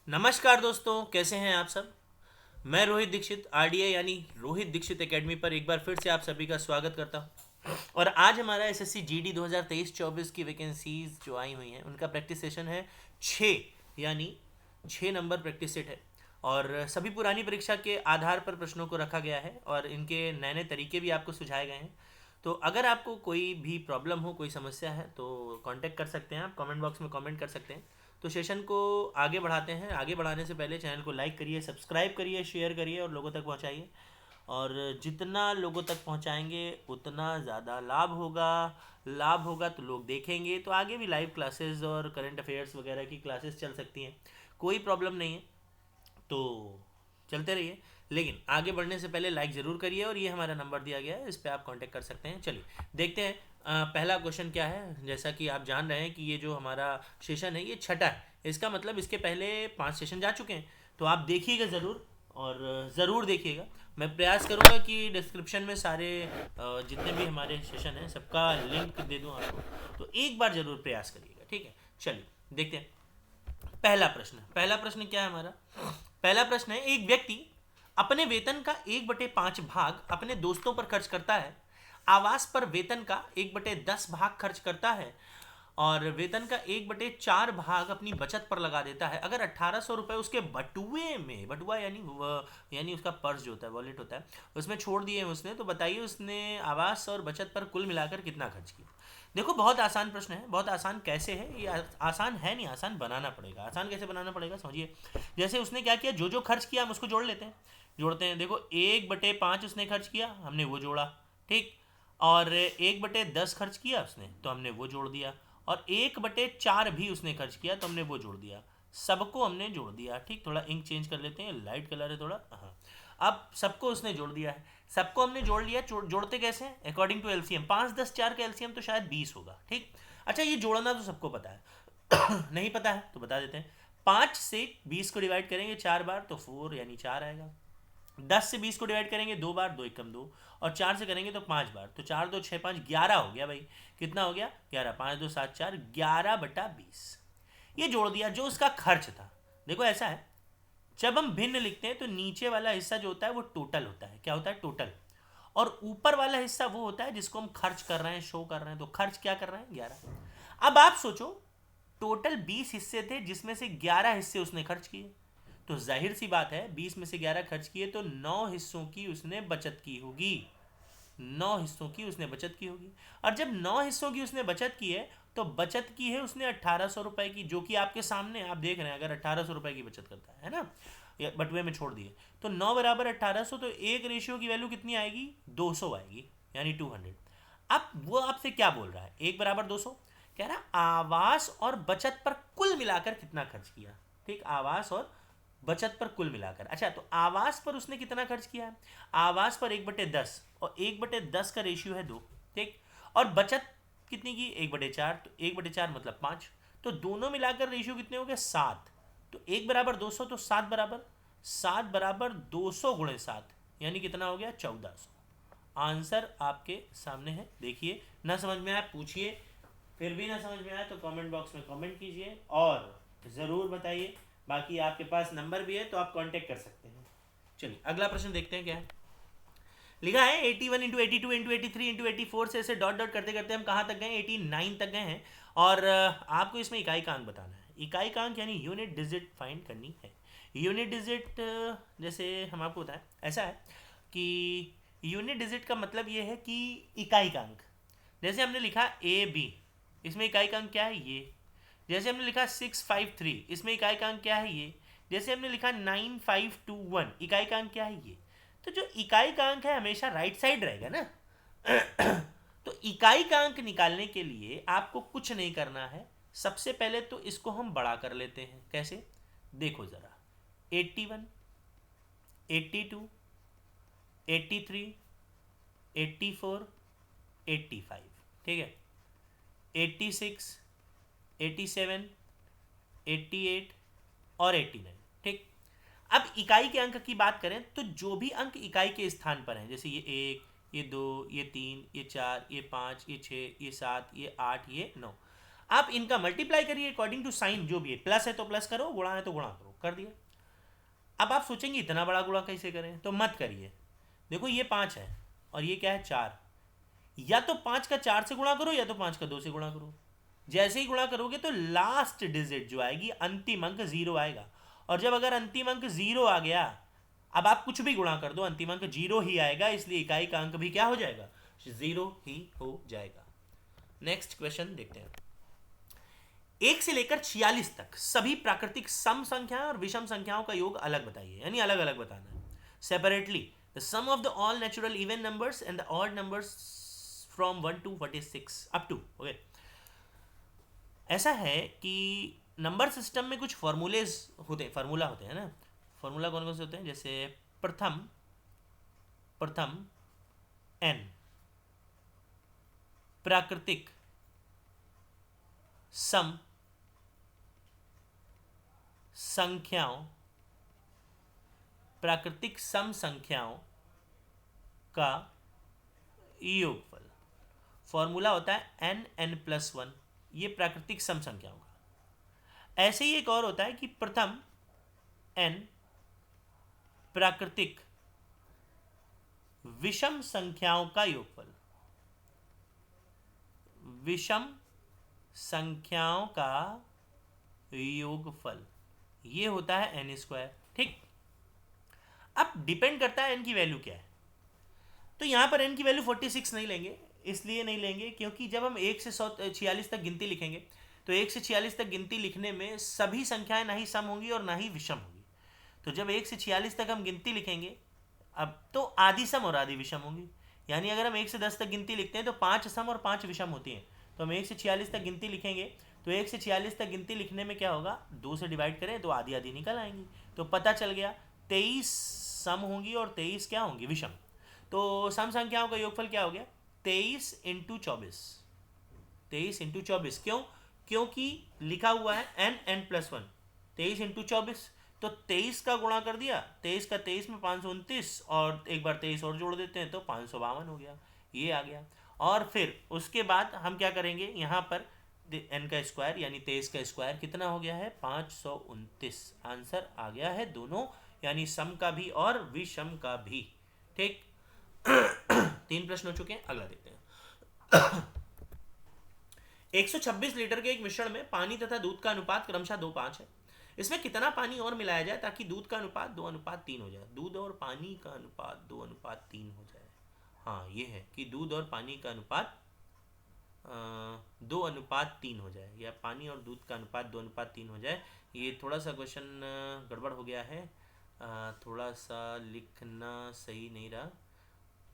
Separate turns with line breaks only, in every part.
नमस्कार दोस्तों, कैसे हैं आप सब। मैं रोहित दीक्षित आरडीए यानी रोहित दीक्षित एकेडमी पर एक बार फिर से आप सभी का स्वागत करता हूं। और आज हमारा एसएससी जीडी 2023-24 की वैकेंसीज जो आई हुई हैं उनका प्रैक्टिस सेशन है 6, यानी 6 नंबर प्रैक्टिस सेट है। और सभी पुरानी परीक्षा के आधार पर प्रश्नों को रखा गया है और इनके नए नए तरीके भी आपको सुझाए गए हैं। तो अगर आपको कोई भी प्रॉब्लम हो, कोई समस्या है तो कांटेक्ट कर सकते हैं, आप कमेंट बॉक्स में कमेंट कर सकते हैं। तो सेशन को आगे बढ़ाते हैं। आगे बढ़ाने से पहले चैनल को लाइक करिए, सब्सक्राइब करिए, शेयर करिए और लोगों तक पहुंचाइए। और जितना लोगों तक पहुंचाएंगे उतना ज़्यादा लाभ होगा। लाभ होगा तो लोग देखेंगे, तो आगे भी लाइव क्लासेस और करंट अफेयर्स वगैरह की क्लासेस चल सकती हैं। कोई प्रॉब्लम नहीं है, तो चलते रहिए। लेकिन आगे बढ़ने से पहले लाइक ज़रूर करिए और ये हमारा नंबर दिया गया है, इस पर आप कांटेक्ट कर सकते हैं। चलिए देखते हैं पहला क्वेश्चन क्या है। जैसा कि आप जान रहे हैं कि ये जो हमारा सेशन है ये छठा है। इसका मतलब इसके पहले 5 सेशन जा चुके हैं। तो आप देखिएगा ज़रूर, और ज़रूर देखिएगा। मैं प्रयास करूँगा कि डिस्क्रिप्शन में सारे जितने भी हमारे सेशन हैं सबका लिंक दे दूँ आपको। तो एक बार ज़रूर प्रयास करिएगा, ठीक है। चलिए देखते हैं पहला प्रश्न क्या है हमारा। पहला प्रश्न है, एक व्यक्ति अपने वेतन का 1/5 भाग अपने दोस्तों पर खर्च करता है, आवास पर वेतन का 1/10 भाग खर्च करता है और वेतन का 1/4 भाग अपनी बचत पर लगा देता है। अगर 1800 रुपये उसके बटुए में, बटुआ यानी उसका पर्स जो होता है, वॉलेट होता है, उसमें छोड़ दिए हैं उसने, तो बताइए उसने आवास और बचत पर कुल मिलाकर कितना खर्च किया। देखो बहुत आसान प्रश्न है। बहुत आसान कैसे है ये, आसान है नहीं, आसान बनाना पड़ेगा। आसान कैसे बनाना पड़ेगा समझिए। जैसे उसने क्या किया, जो जो खर्च किया हम उसको जोड़ लेते हैं। जोड़ते हैं, देखो 1/5 उसने खर्च किया, हमने वो जोड़ा, ठीक। और 1/10 खर्च किया उसने, तो हमने वो जोड़ दिया। और 1/4 भी उसने खर्च किया, तो हमने वो जोड़ दिया। सबको हमने जोड़ दिया, ठीक। थोड़ा इंक चेंज कर लेते हैं, लाइट कलर है थोड़ा, हाँ। अब सबको उसने जोड़ दिया है। सबको हमने जोड़ लिया। जोड़ते कैसे हैं, अकॉर्डिंग टू एलसीएम। 5, 10, 4 का एलसीएम तो शायद 20 होगा, ठीक। अच्छा, ये जोड़ना तो सबको पता है। नहीं पता है तो बता देते हैं। 5 से 20 को डिवाइड करेंगे 4 बार तो 4 यानी 4 आएगा। 10 से 20 को डिवाइड करेंगे 2 बार, 2 1 2, और 4 से करेंगे तो 5 बार, तो 4 2 6 5 11 हो गया भाई। कितना हो गया, 11। 5 2 7 4, 11/20। ये जोड़ दिया जो उसका खर्च था। देखो ऐसा है, जब हम भिन्न लिखते हैं तो नीचे वाला हिस्सा जो होता है वो टोटल होता है। क्या होता है, टोटल। और ऊपर वाला हिस्सा वो होता है जिसको हम खर्च कर रहे हैं, शो कर रहे हैं। तो खर्च क्या कर रहे हैं, 11। अब आप सोचो, टोटल 20 हिस्से थे जिसमें से 11 हिस्से उसने खर्च किए। तो जाहिर सी बात है, 20 में से 11 खर्च किए तो 9 हिस्सों की उसने बचत की होगी। 9 हिस्सों की उसने बचत की होगी। और जब 9 हिस्सों की उसने बचत की है, तो बचत की है उसने 1800 रुपए की, जो कि आपके सामने आप देख रहे हैं। अगर 1800 रुपए की बचत करता है ना, बटुए में छोड़ दिए, तो 9 = 1800, तो एक रेशियो की वैल्यू कितनी आएगी, 200 आएगी, यानी 200। अब वो आपसे क्या बोल रहा है, 1 = 200। कह रहा आवास और बचत पर कुल मिलाकर कितना खर्च किया, ठीक। आवास और बचत पर कुल मिलाकर। अच्छा, तो आवास पर उसने कितना खर्च किया है, आवास पर 1/10, और 1/10 का रेशियो है 2, ठीक। और बचत कितनी की, 1/4, तो 1/4 मतलब 5। तो दोनों मिलाकर रेशियो कितने हो गए, 7। तो 1 = 200, तो 7 = यानी कितना हो गया, 1400। आंसर आपके सामने है, देखिए। ना समझ में आया पूछिए, फिर भी ना समझ में आया तो कमेंट बॉक्स में कमेंट कीजिए और ज़रूर बताइए। बाकी आपके पास नंबर भी है तो आप कांटेक्ट कर सकते हैं। चलिए अगला प्रश्न देखते हैं क्या है। लिखा है 81 × 82 × 83 × 84 से ऐसे डॉट डॉट करते करते हम कहाँ तक गए, 89 तक गए हैं। और आपको इसमें इकाई का अंक बताना है। इकाई का अंक यानी यूनिट डिजिट फाइंड करनी है। यूनिट डिजिट, जैसे हम आपको बताएं, ऐसा है कि यूनिट डिजिट का मतलब ये है कि इकाई का अंक। जैसे हमने लिखा AB, इसमें इकाई का अंक क्या है, ये। जैसे हमने लिखा 653, इसमें इकाई का अंक क्या है, ये। जैसे हमने लिखा 9521, इकाई का अंक क्या है, ये। तो जो इकाई का अंक है हमेशा राइट साइड रहेगा ना। तो इकाई का अंक निकालने के लिए आपको कुछ नहीं करना है। सबसे पहले तो इसको हम बड़ा कर लेते हैं। कैसे, देखो ज़रा। 81, 82, 83, 84, 85, ठीक है। 86, 87, 88 और 89, ठीक। अब इकाई के अंक की बात करें तो जो भी अंक इकाई के स्थान पर हैं, जैसे ये 1, ये 2, ये 3, ये 4, ये 5, ये 6, ये 7, ये 8, ये 9, आप इनका मल्टीप्लाई करिए अकॉर्डिंग टू साइन। जो भी है, प्लस है तो प्लस करो, गुणा है तो गुणा करो। कर दिया। अब आप सोचेंगे इतना बड़ा गुणा कैसे करें, तो मत करिए। देखो ये 5 है और ये क्या है 4, या तो 5 का 4 से गुणा करो या तो 5 का 2 से गुणा करो। जैसे ही गुणा करोगे तो लास्ट डिजिट जो आएगी, अंतिम अंक 0 आएगा। और जब अगर अंतिम अंक 0 आ गया, अब आप कुछ भी गुणा कर दो अंतिम अंक 0 ही आएगा, इसलिए इकाई का अंक भी क्या हो जाएगा, 0 ही हो जाएगा। नेक्स्ट क्वेश्चन देखते हैं। 1 से लेकर 46 तक सभी प्राकृतिक सम संख्याएं और विषम संख्याओं का योग अलग बताइए, यानी अलग अलग बताना है। Separately the sum of the all natural even numbers and the odd numbers from 1 to 46 up to. Okay, ऐसा है कि नंबर सिस्टम में कुछ फॉर्मूलेज होते हैं, फार्मूला होते हैं ना। फार्मूला कौन कौन से होते हैं, जैसे प्रथम n प्राकृतिक सम संख्याओं, प्राकृतिक सम संख्याओं का योगफल। फॉर्मूला होता है n+1, ये प्राकृतिक सम संख्याओं का। ऐसे ही एक और होता है कि प्रथम n प्राकृतिक विषम संख्याओं का योगफल, विषम संख्याओं का योगफल, ये होता है n²। ठीक, अब डिपेंड करता है n की वैल्यू क्या है। तो यहां पर n की वैल्यू 46 नहीं लेंगे, इसलिए नहीं लेंगे क्योंकि जब हम 1 से 46 तक गिनती लिखेंगे तो 1 से 46 तक गिनती लिखने में सभी संख्याएं ना ही सम होंगी और ना ही विषम होंगी। तो जब 1 से 46 तक हम गिनती लिखेंगे, अब तो आधी सम और आधी विषम होंगी। यानी अगर हम 1 से 10 तक गिनती लिखते हैं तो 5 सम और 5 विषम होती हैं। तो हम 1 से 46 तक गिनती लिखेंगे तो 1 से 46 तक गिनती लिखने में क्या होगा, 2 से डिवाइड करें तो आधी आधी निकल आएंगी। तो पता चल गया 23 सम होंगी और 23 क्या होंगी, विषम। तो सम संख्याओं का योगफल क्या हो गया, 23 × 24। 23 × 24 क्यों, क्योंकि लिखा हुआ है n+1। 23 × 24, तो 23 का गुणा कर दिया, 23 का 23 में 529, और एक बार 23 और जोड़ देते हैं तो 552 हो गया, ये आ गया। और फिर उसके बाद हम क्या करेंगे, यहाँ पर n का स्क्वायर यानी 23 का स्क्वायर कितना हो गया है, 529। आंसर आ गया है दोनों, यानी सम का भी और विषम का भी। ठीक, 3 प्रश्न हो चुके हैं, अगला देखते हैं। 126 लीटर के एक मिश्रण में पानी तथा दूध का अनुपात क्रमशः 2:5 है। इसमें कितना पानी और मिलाया जाए ताकि दूध का अनुपात 2:3 हो जाए। दूध और पानी का अनुपात 2:3 हो जाए। हाँ, ये है कि दूध और पानी का अनुपात 2:3 हो जाए, या पानी और दूध का अनुपात 2:3 हो जाए। ये थोड़ा सा क्वेश्चन गड़बड़ हो गया है, थोड़ा सा लिखना सही नहीं रहा,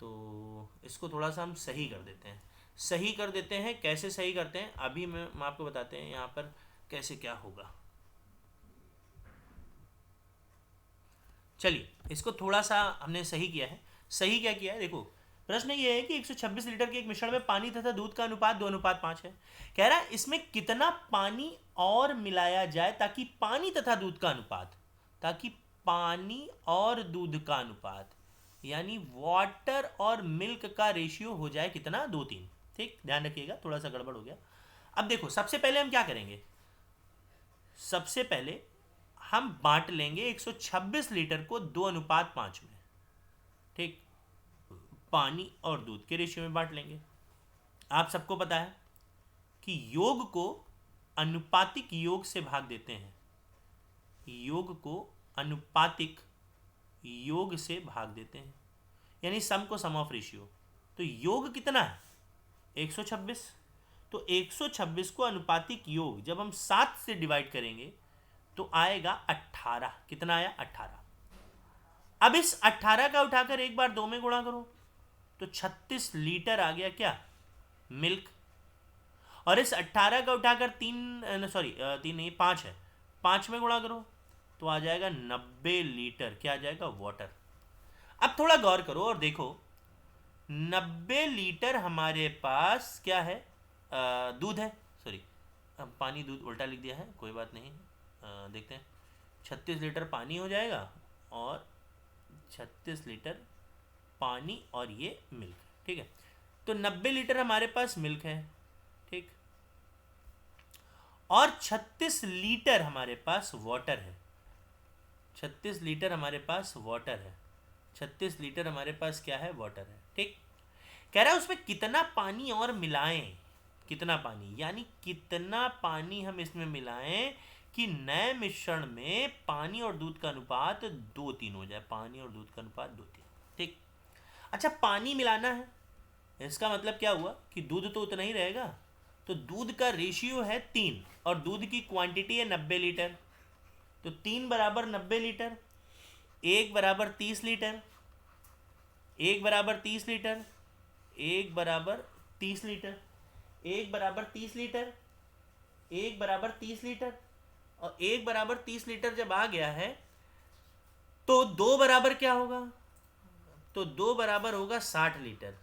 तो इसको थोड़ा सा हम सही कर देते हैं। सही कर देते हैं, कैसे सही करते हैं अभी मैं आपको बताते हैं यहाँ पर कैसे क्या होगा। चलिए, इसको थोड़ा सा हमने सही किया है। सही क्या किया है, देखो प्रश्न ये है कि 126 लीटर के एक मिश्रण में पानी तथा दूध का अनुपात 2:5 है। कह रहा है इसमें कितना पानी और मिलाया जाए ताकि पानी तथा दूध का अनुपात, ताकि पानी और दूध का अनुपात यानी वाटर और मिल्क का रेशियो हो जाए कितना, 2:3। ठीक, ध्यान रखिएगा, थोड़ा सा गड़बड़ हो गया। अब देखो, सबसे पहले हम क्या करेंगे, सबसे पहले हम बांट लेंगे 126 लीटर को 2:5 में। ठीक, पानी और दूध के रेशियो में बांट लेंगे। आप सबको पता है कि योग को अनुपातिक योग से भाग देते हैं, योग को अनुपातिक योग से भाग देते हैं, यानी सम को सम ऑफ रेशियो। तो योग कितना है, 126। तो 126 को अनुपातिक योग जब हम 7 से डिवाइड करेंगे तो आएगा 18। कितना आया, 18। अब इस 18 का उठाकर एक बार 2 में गुणा करो तो 36 लीटर आ गया क्या, मिल्क। और इस 18 का उठाकर 3 नहीं 5 है, 5 में गुणा करो तो आ जाएगा 90 लीटर, क्या आ जाएगा, वाटर। अब थोड़ा गौर करो और देखो, 90 लीटर हमारे पास क्या है, दूध है, सॉरी पानी दूध उल्टा लिख दिया है, कोई बात नहीं, देखते हैं। 36 लीटर पानी हो जाएगा और 36 लीटर पानी और ये मिल्क। ठीक है, तो 90 लीटर हमारे पास मिल्क है, ठीक, और 36 लीटर हमारे पास वाटर है। 36 लीटर हमारे पास वाटर है, 36 लीटर हमारे पास क्या है, वाटर है। ठीक, कह रहा है उसमें कितना पानी और मिलाएं, कितना पानी यानी कितना पानी हम इसमें मिलाएं कि नए मिश्रण में पानी और दूध का अनुपात 2:3 हो जाए, पानी और दूध का अनुपात 2:3। ठीक, अच्छा पानी मिलाना है, इसका मतलब क्या हुआ कि दूध तो उतना ही रहेगा, तो दूध का रेशियो है 3 और दूध की क्वांटिटी है 90 लीटर, तो 3 बराबर 90 लीटर, 1 बराबर 30 लीटर, 1 बराबर 30 लीटर, 1 बराबर 30 लीटर, 1 बराबर 30 लीटर, 1 बराबर 30 लीटर, और 1 बराबर 30 लीटर जब आ गया है तो 2 बराबर क्या होगा, तो 2 बराबर होगा 60 लीटर,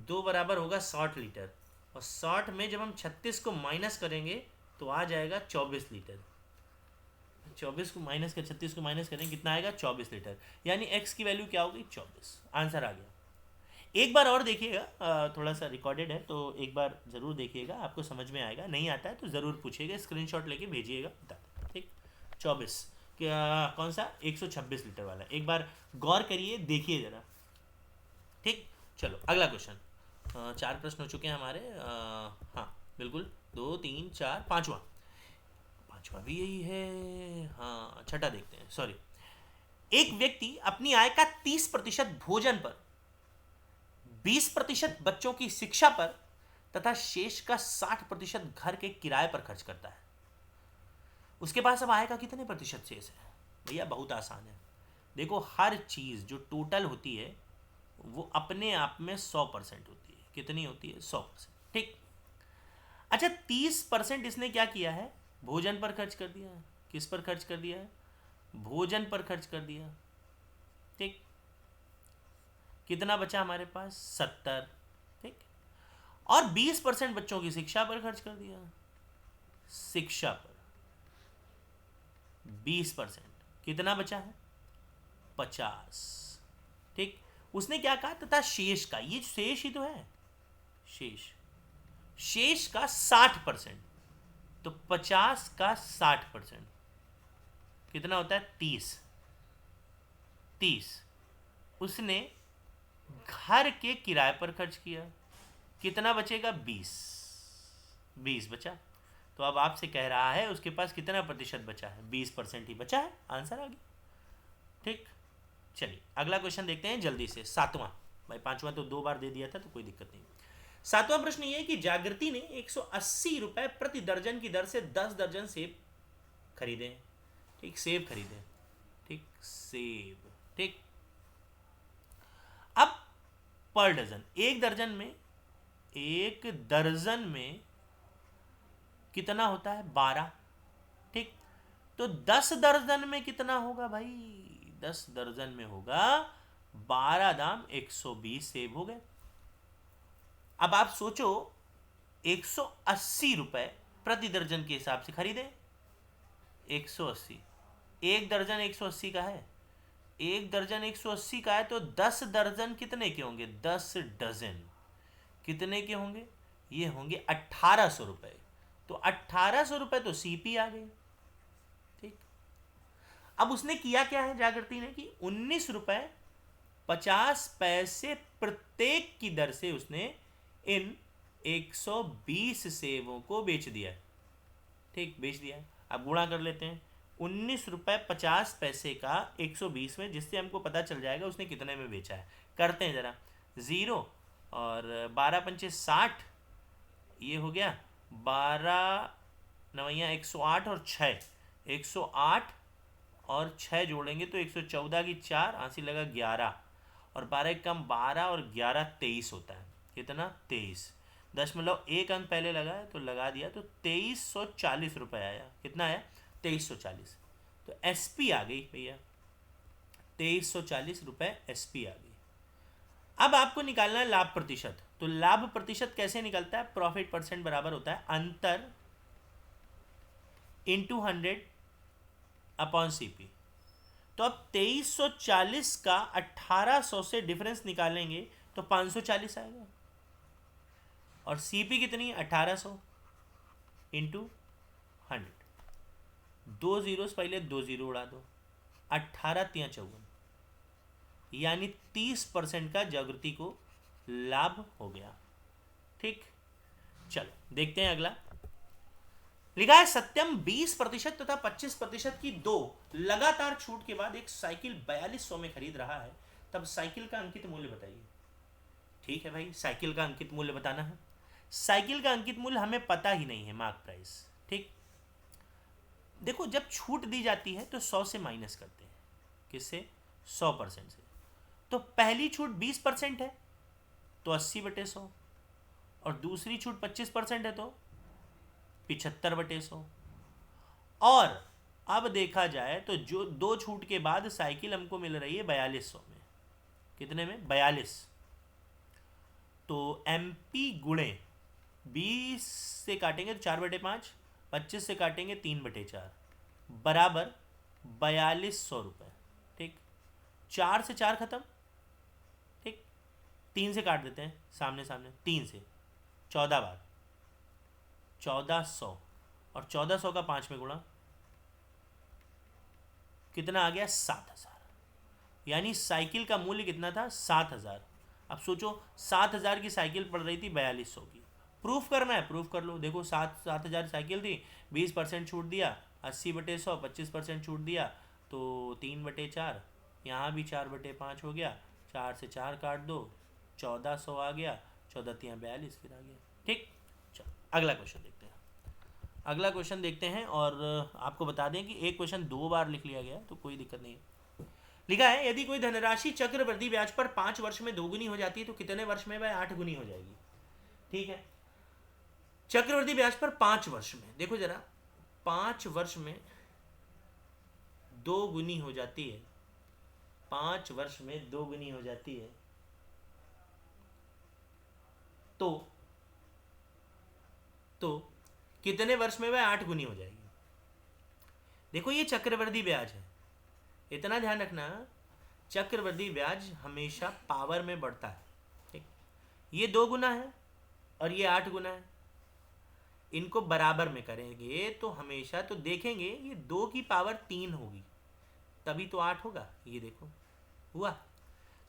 2 बराबर होगा 60 लीटर, और 60 में जब हम 36 को माइनस करेंगे तो आ जाएगा 24 लीटर, 24 को माइनस कर 36 को माइनस करेंगे कितना आएगा, 24 लीटर, यानी x की वैल्यू क्या होगी, 24। आंसर आ गया। एक बार और देखिएगा, थोड़ा सा रिकॉर्डेड है तो एक बार ज़रूर देखिएगा, आपको समझ में आएगा, नहीं आता है तो ज़रूर पूछिएगा, स्क्रीनशॉट लेके भेजिएगा, बता दें। ठीक, 24 क्या, कौन सा, 126 लीटर वाला, एक बार गौर करिए, देखिए ज़रा। ठीक, चलो अगला क्वेश्चन। 4 प्रश्न हो चुके हैं हमारे, हाँ बिल्कुल, 2 3 4, पाँचवा, पाँचवा भी यही है, हाँ छठा देखते हैं, सॉरी। एक व्यक्ति अपनी आय का 30% भोजन पर, 20% बच्चों की शिक्षा पर तथा शेष का 60% घर के किराए पर खर्च करता है। उसके पास अब आय का कितने प्रतिशत शेष है? भैया बहुत आसान है, देखो हर चीज़ जो टोटल होती है वो अपने आप में 100% होती है। कितनी होती है? 100%। ठीक, अच्छा 30% इसने क्या किया है? भोजन पर खर्च कर दिया है। किस पर खर्च कर दिया है? भोजन पर खर्च कर दिया। ठीक, कितना बचा हमारे पास? 70। ठीक, और 20% बच्चों की शिक्षा पर खर्च कर दिया। शिक्षा पर 20%, कितना बचा है? 50। ठीक, उसने क्या कहा? तथा शेष का, ये शेष ही तो है, शेष, शेष का 60%, तो 50 का 60% कितना होता है? 30। 30 उसने घर के किराए पर खर्च किया, कितना बचेगा? 20। 20 बचा, तो अब आपसे कह रहा है उसके पास कितना प्रतिशत बचा है? 20% ही बचा है। आंसर आ गया। ठीक, चलिए अगला क्वेश्चन देखते हैं जल्दी से, 7वां। भाई 5वां तो 2 बार दे दिया था तो कोई दिक्कत नहीं। 7वां प्रश्न ये है कि जागृति ने 180 रुपए प्रति दर्जन की दर से 10 दर्जन सेब खरीदे। ठीक, सेब खरीदे। ठीक, सेब। ठीक, अब पर डजन, एक दर्जन में, एक दर्जन में कितना होता है? 12। ठीक, तो 10 दर्जन में कितना होगा भाई? 10 दर्जन में होगा 12 दाम 120 सेब हो गए। अब आप सोचो 180 रुपए प्रति दर्जन के हिसाब से खरीदे, 180, एक दर्जन 180 का है, एक दर्जन 180 का है, तो 10 दर्जन कितने के होंगे? 10 डजन कितने के होंगे? ये होंगे 1800 रुपए। तो 1800 रुपए तो सीपी आ गई। ठीक, अब उसने किया क्या है जागृति ने कि 19 रुपए 50 पैसे प्रत्येक की दर से उसने इन 120 सेवों को बेच दिया। ठीक, बेच दिया। अब गुणा कर लेते हैं 19 रुपए 50 पैसे का 120 में, जिससे हमको पता चल जाएगा उसने कितने में बेचा है। करते हैं ज़रा, 0 और 12 पंचे 60, ये हो गया 12 नवैया 108 और 6, 108 और 6 जोड़ेंगे तो 114 की 4, आंसी लगा 11, और 12 कम 12 और 11 23 होता है। कितना? 23। 1.1 अंक पहले लगा है तो लगा दिया, तो 2340 रुपये आया। कितना आया? 2340। तो एसपी आ गई भैया, 2340 रुपये एसपी आ गई। अब आपको निकालना है लाभ प्रतिशत। तो लाभ प्रतिशत कैसे निकलता है? प्रॉफिट परसेंट बराबर होता है अंतर इंटू 100 अपॉन सीपी। तो अब 2340 का 1800 से डिफरेंस निकालेंगे तो 540 आएगा, और सीपी कितनी? 1800 इंटू 100, दो जीरो से पहले दो जीरो उड़ा दो, 18×53, यानी 30% का जागृति को लाभ हो गया। ठीक, चलो देखते हैं अगला। लिखा है सत्यम 20% तथा 25% की दो लगातार छूट के बाद एक साइकिल 4200 में खरीद रहा है, तब साइकिल का अंकित मूल्य बताइए। ठीक है भाई, साइकिल का अंकित मूल्य बताना है। साइकिल का अंकित मूल्य हमें पता ही नहीं है, मार्क प्राइस। ठीक, देखो जब छूट दी जाती है तो 100 से माइनस करते हैं। किससे? 100% से। तो पहली छूट 20% है तो 80/100, और दूसरी छूट 25% है तो 75/100। और अब देखा जाए तो जो दो छूट के बाद साइकिल हमको मिल रही है 4200 में। कितने में? 42। तो MP गुणे 20 से काटेंगे तो 4/5, 25 से काटेंगे 3/4, बराबर 4200 रुपये। ठीक, 4 से 4 खत्म। ठीक, 3 से काट देते हैं सामने सामने, 3 से 14 बार 1400, और 1400 का 5 में गुणा कितना आ गया? 7000। यानी साइकिल का मूल्य कितना था? 7000। अब सोचो 7000 की साइकिल पड़ रही थी 4200 की। प्रूफ करना है, प्रूफ कर लो। देखो 7000 साइकिल थी, 20% छूट दिया, 80/100, 25% छूट दिया तो 3/4, यहाँ भी 4/5 हो गया, 4 से 4 काट दो, 1400 आ गया, 14×3=42 फिर आ गया। ठीक, चलो अगला क्वेश्चन देखते हैं। अगला क्वेश्चन देखते हैं, और आपको बता दें कि एक क्वेश्चन 2 बार लिख लिया गया तो कोई दिक्कत नहीं है। लिखा है यदि कोई धनराशि चक्रवृद्धि ब्याज पर 5 वर्ष में 2 गुनी हो जाती है तो कितने वर्ष में वह 8 गुनी हो जाएगी? ठीक है, चक्रवृद्धि ब्याज पर 5 वर्ष में, देखो जरा, 5 वर्ष में 2 गुनी हो जाती है, 5 वर्ष में 2 गुनी हो जाती है तो कितने वर्ष में वह 8 गुनी हो जाएगी? देखो ये चक्रवृद्धि ब्याज है, इतना ध्यान रखना, चक्रवृद्धि ब्याज हमेशा पावर में बढ़ता है। ठीक, ये 2 गुना है और ये 8 गुना है, इनको बराबर में करेंगे तो हमेशा तो देखेंगे ये 2 की पावर 3 होगी, तभी तो 8 होगा। ये देखो हुआ।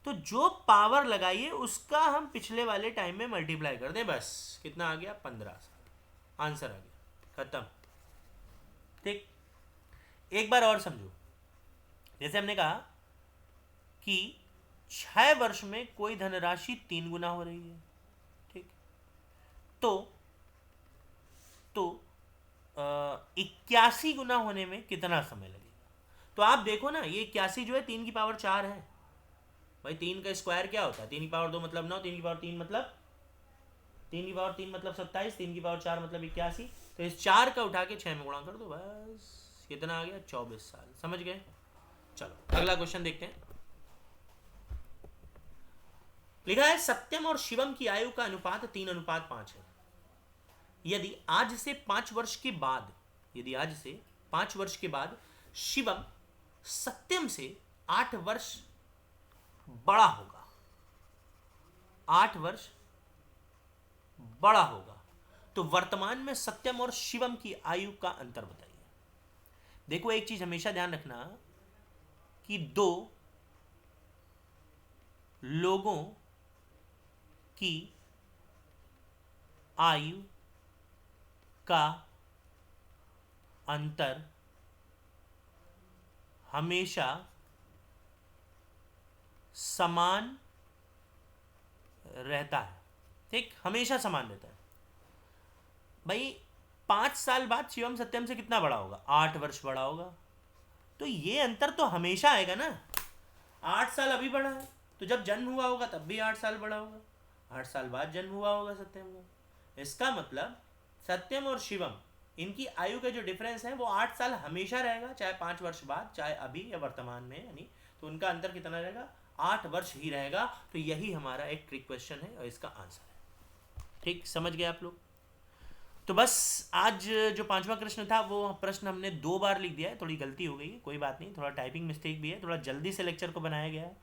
तो जो पावर लगाइए उसका हम पिछले वाले टाइम में मल्टीप्लाई कर दें, बस कितना आ गया? 15। आंसर आ गया, खत्म। ठीक, एक बार और समझो। जैसे हमने कहा कि 6 वर्ष में कोई धनराशि 3 गुना हो रही है। ठीक, तो 81 गुना होने में कितना समय लगेगा? तो आप देखो ना, ये 81 जो है 3 की पावर 4 है भाई। 3 का स्क्वायर क्या होता है? 3 की पावर 2 मतलब 9, 3 की पावर 3 मतलब 27, 3 की पावर 4 मतलब 81। तो इस 4 का उठा के 6 में गुणा कर दो, बस कितना आ गया? 24 साल। समझ गए? चलो अगला क्वेश्चन देखते हैं। लिखा है सत्यम और शिवम की आयु का अनुपात 3:5 है। यदि आज से 5 वर्ष के बाद शिवम सत्यम से 8 वर्ष बड़ा होगा, 8 वर्ष बड़ा होगा, तो वर्तमान में सत्यम और शिवम की आयु का अंतर बताइए। देखो एक चीज हमेशा ध्यान रखना कि 2 लोगों की आयु का अंतर हमेशा समान रहता है। ठीक, हमेशा समान रहता है भाई। 5 साल बाद शिवम सत्यम से कितना बड़ा होगा? 8 वर्ष बड़ा होगा। तो ये अंतर तो हमेशा आएगा ना। 8 साल अभी बड़ा है तो जब जन्म हुआ होगा तब भी 8 साल बड़ा होगा, 8 साल बाद जन्म हुआ होगा सत्यम का। इसका मतलब सत्यम और शिवम, इनकी आयु का जो डिफरेंस है वो 8 साल हमेशा रहेगा, चाहे 5 वर्ष बाद, चाहे अभी या वर्तमान में, यानी तो उनका अंतर कितना रहेगा? 8 वर्ष ही रहेगा। तो यही हमारा एक ट्रिक क्वेश्चन है और इसका आंसर है। ठीक, समझ गए आप लोग? तो बस आज जो 5वां प्रश्न था वो प्रश्न हमने 2 बार लिख दिया है, थोड़ी गलती हो गई है, कोई बात नहीं, थोड़ा टाइपिंग मिस्टेक भी है, थोड़ा जल्दी से लेक्चर को बनाया गया है,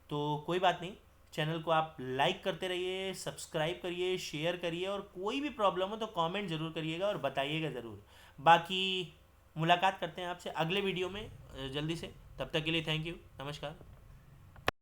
तो कोई बात नहीं। चैनल को आप लाइक करते रहिए, सब्सक्राइब करिए, शेयर करिए, और कोई भी प्रॉब्लम हो तो कमेंट ज़रूर करिएगा और बताइएगा ज़रूर। बाकी मुलाकात करते हैं आपसे अगले वीडियो में जल्दी से। तब तक के लिए थैंक यू, नमस्कार।